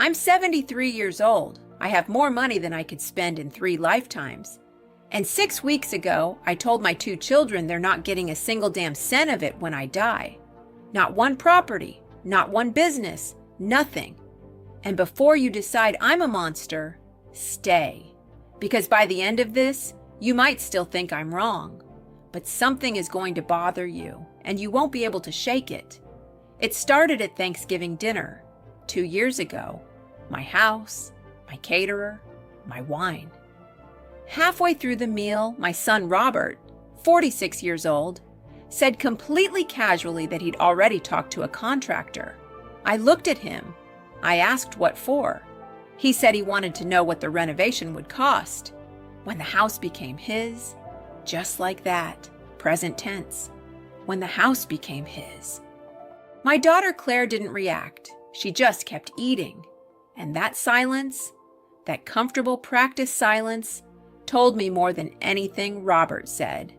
I'm 73 years old. I have more money than I could spend in 3 lifetimes. And 6 weeks ago, I told my 2 children they're not getting a single damn cent of it when I die. Not one property, not one business, nothing. And before you decide I'm a monster, stay. Because by the end of this, you might still think I'm wrong. But something is going to bother you, and you won't be able to shake it. It started at Thanksgiving dinner, 2 years ago. My house, my caterer, my wine. Halfway through the meal, my son Robert, 46 years old, said completely casually that he'd already talked to a contractor. I looked at him. I asked what for. He said he wanted to know what the renovation would cost. When the house became his, just like that, present tense, when the house became his. My daughter Claire didn't react. She just kept eating. And that silence, that comfortable practice silence, told me more than anything Robert said.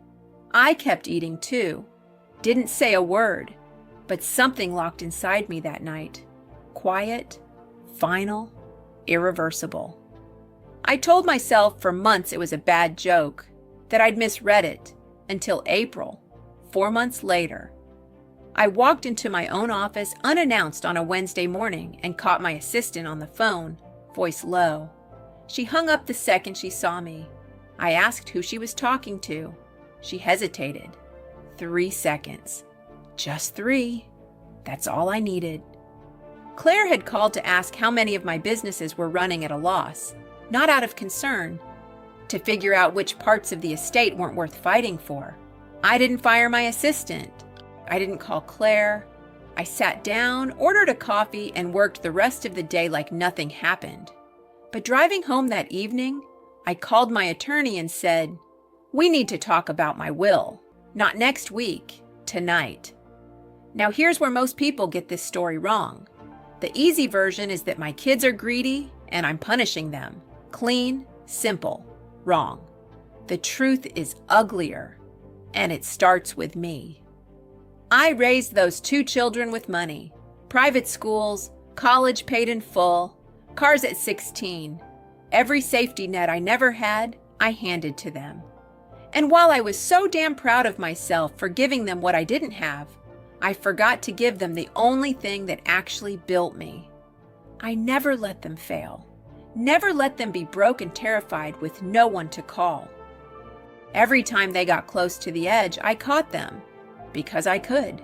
I kept eating too. Didn't say a word, but something locked inside me that night. Quiet, final, irreversible. I told myself for months it was a bad joke, that I'd misread it, until April, 4 months later. I walked into my own office unannounced on a Wednesday morning and caught my assistant on the phone, voice low. She hung up the second she saw me. I asked who she was talking to. She hesitated. 3 seconds. Just 3. That's all I needed. Claire had called to ask how many of my businesses were running at a loss, not out of concern, to figure out which parts of the estate weren't worth fighting for. I didn't fire my assistant. I didn't call Claire. I sat down, ordered a coffee, and worked the rest of the day like nothing happened. But driving home that evening, I called my attorney and said, "We need to talk about my will. Not next week, tonight." Now here's where most people get this story wrong. The easy version is that my kids are greedy and I'm punishing them. Clean, simple, wrong. The truth is uglier, and it starts with me. I raised those 2 children with money. Private schools, college paid in full, cars at 16. Every safety net I never had, I handed to them. And while I was so damn proud of myself for giving them what I didn't have, I forgot to give them the only thing that actually built me. I never let them fail. Never let them be broke and terrified with no one to call. Every time they got close to the edge, I caught them. Because I could.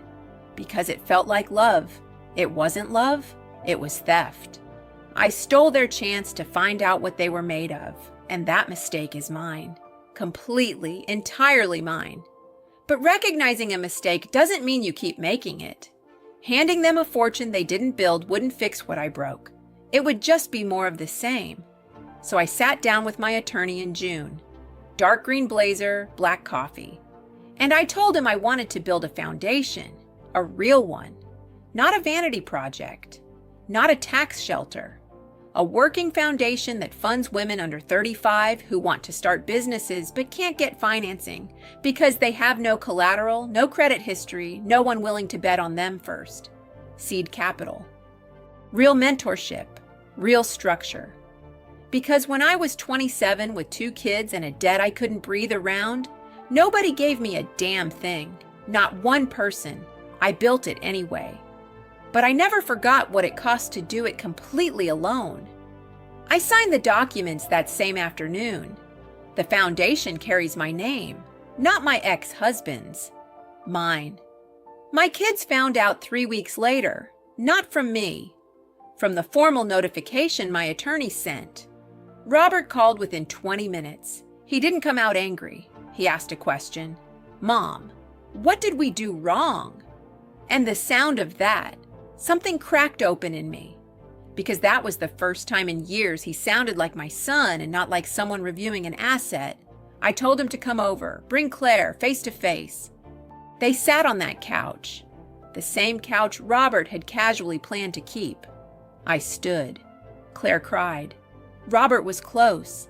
Because it felt like love. It wasn't love, it was theft. I stole their chance to find out what they were made of, and that mistake is mine. Completely, entirely mine. But recognizing a mistake doesn't mean you keep making it. Handing them a fortune they didn't build wouldn't fix what I broke. It would just be more of the same. So I sat down with my attorney in June. Dark green blazer, black coffee. And I told him I wanted to build a foundation, a real one. Not a vanity project. Not a tax shelter. A working foundation that funds women under 35 who want to start businesses but can't get financing because they have no collateral, no credit history, no one willing to bet on them first. Seed capital. Real mentorship. Real structure. Because when I was 27 with 2 kids and a debt I couldn't breathe around, nobody gave me a damn thing. Not one person. I built it anyway. But I never forgot what it cost to do it completely alone. I signed the documents that same afternoon. The foundation carries my name, not my ex-husband's. Mine. My kids found out 3 weeks later, not from me. From the formal notification my attorney sent. Robert called within 20 minutes. He didn't come out angry. He asked a question. "Mom, what did we do wrong?" And the sound of that, something cracked open in me. Because that was the first time in years he sounded like my son and not like someone reviewing an asset. I told him to come over, bring Claire face to face. They sat on that couch. The same couch Robert had casually planned to keep. I stood. Claire cried. Robert was close.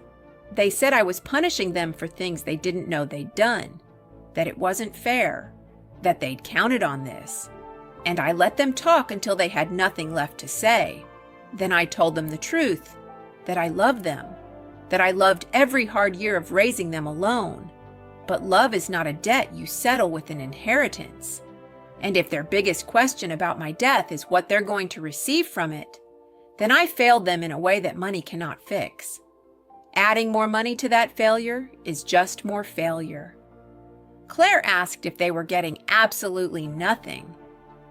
They said I was punishing them for things they didn't know they'd done. That it wasn't fair. That they'd counted on this. And I let them talk until they had nothing left to say. Then I told them the truth, that I loved them, that I loved every hard year of raising them alone. But love is not a debt you settle with an inheritance. And if their biggest question about my death is what they're going to receive from it, then I failed them in a way that money cannot fix. Adding more money to that failure is just more failure. Claire asked if they were getting absolutely nothing.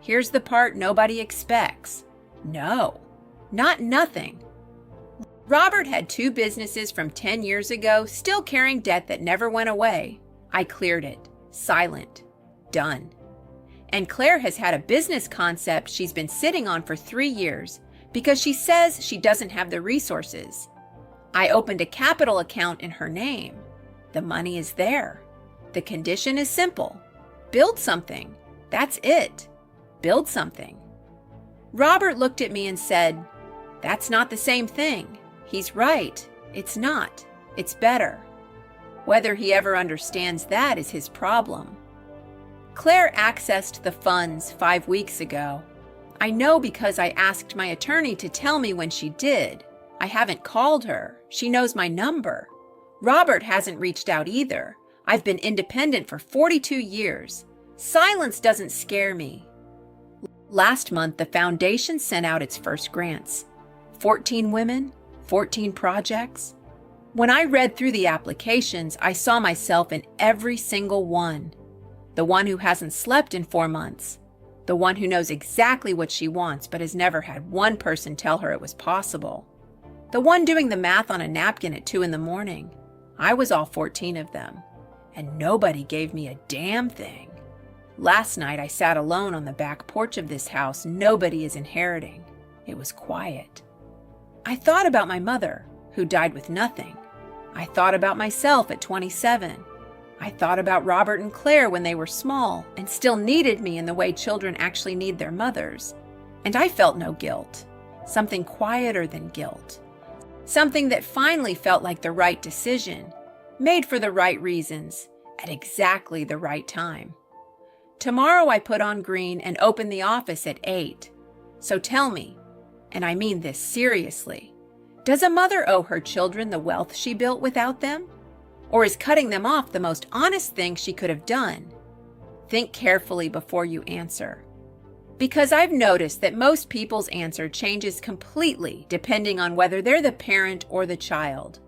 Here's the part nobody expects. No, not nothing. Robert had 2 businesses from 10 years ago, still carrying debt that never went away. I cleared it. Silent. Done. And Claire has had a business concept she's been sitting on for 3 years because she says she doesn't have the resources. I opened a capital account in her name. The money is there. The condition is simple. Build something. That's it. Build something. Robert looked at me and said, "That's not the same thing." He's right. It's not. It's better. Whether he ever understands that is his problem. Claire accessed the funds 5 weeks ago. I know because I asked my attorney to tell me when she did. I haven't called her. She knows my number. Robert hasn't reached out either. I've been independent for 42 years. Silence doesn't scare me. Last month, the foundation sent out its first grants. 14 women, 14 projects. When I read through the applications, I saw myself in every single one. The one who hasn't slept in 4 months. The one who knows exactly what she wants but has never had one person tell her it was possible. The one doing the math on a napkin at 2 in the morning. I was all 14 of them. And nobody gave me a damn thing. Last night I sat alone on the back porch of this house nobody is inheriting. It was quiet. I thought about my mother, who died with nothing. I thought about myself at 27. I thought about Robert and Claire when they were small and still needed me in the way children actually need their mothers. And I felt no guilt. Something quieter than guilt. Something that finally felt like the right decision, made for the right reasons, at exactly the right time. Tomorrow I put on green and open the office at 8. So tell me, and I mean this seriously, does a mother owe her children the wealth she built without them? Or is cutting them off the most honest thing she could have done? Think carefully before you answer. Because I've noticed that most people's answer changes completely depending on whether they're the parent or the child.